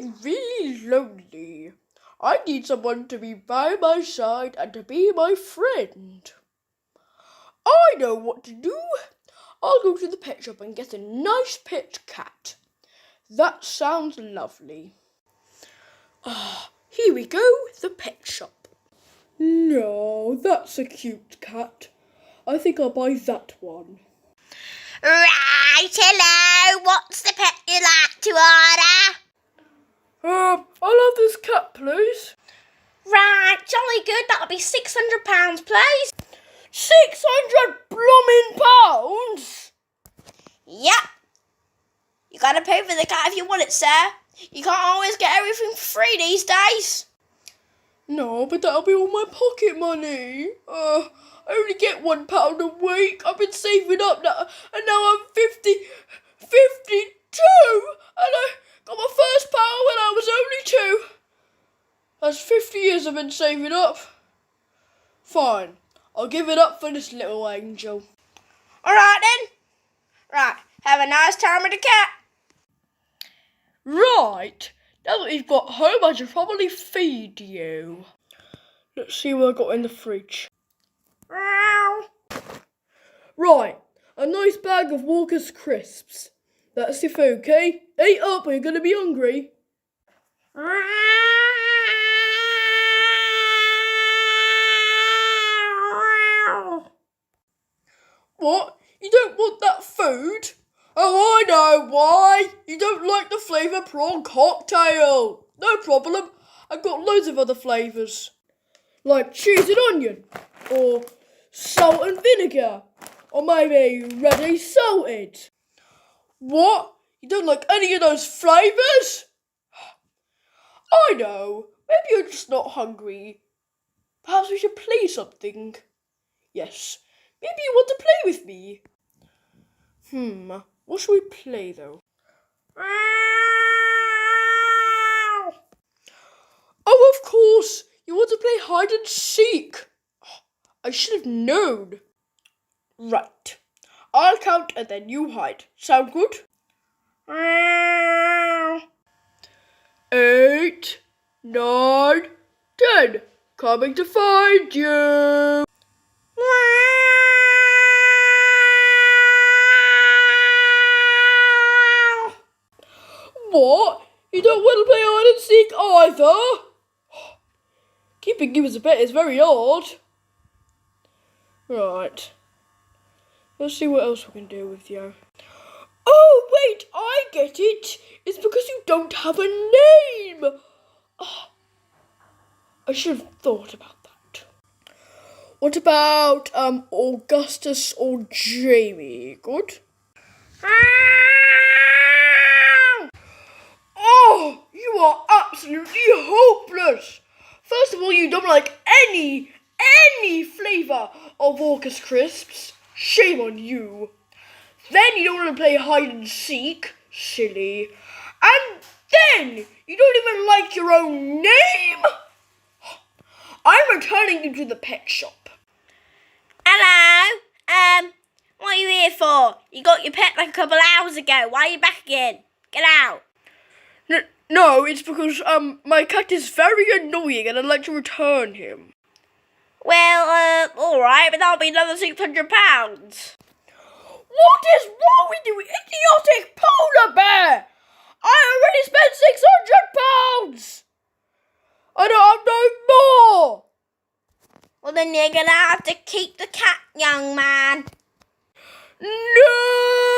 feeling really lonely. I need someone to be by my side and to be my friend. I know what to do. I'll go to the pet shop and get a nice pet cat. That sounds lovely. Here we go, the pet shop. No, that's a cute cat. I think I'll buy that one. Right, hello. What's the pet you like to order? I'll have this cat, please. Right, jolly good. That'll be £600, please. 600 blooming pounds? Yep. You gotta pay for the cat if you want it, sir. You can't always get everything for free these days. No, but that'll be all my pocket money. I only get £1 a week. I've been saving up now, and now I'm 52, and I got my first power when I was only 2. That's 50 years I've been saving up. Fine, I'll give it up for this little angel. All right then. Right, have a nice time with the cat. Right, now that you've got home, I should probably feed you. Let's see what I got in the fridge. Right, a nice bag of Walker's crisps. That's your food, okay? Eat up or you're going to be hungry. What? You don't want that food? Oh, I know why. You don't like the flavour prawn cocktail. No problem. I've got loads of other flavours. Like cheese and onion. Or salt and vinegar. Or maybe ready salted. What? You don't like any of those flavours? I know. Maybe you're just not hungry. Perhaps we should play something. Yes. Maybe you want to play with me. What should we play though? Oh, of course. You want to play hide and seek. I should have known. Right. I'll count and then you hide. Sound good? 8, 9, 10. Coming to find you. What? You don't want to play hide and seek either? Keeping you as a pet is very odd. Right. Let's see what else we can do with you. Oh, wait, I get it. It's because you don't have a name. I should have thought about that. What about Augustus or Jamie? Good? Oh, you are absolutely hopeless. First of all, you don't like any flavour of Walker's crisps. Shame on you. Then you don't want to play hide and seek. Silly. And then you don't even like your own name. I'm returning you to the pet shop. Hello. What are you here for? You got your pet like a couple of hours ago. Why are you back again? Get out. No, it's because my cat is very annoying and I'd like to return him. Well, all right, but that'll be another £600. What is wrong with you, idiotic polar bear? I already spent £600. I don't have no more. Well, then you're gonna have to keep the cat, young man. No!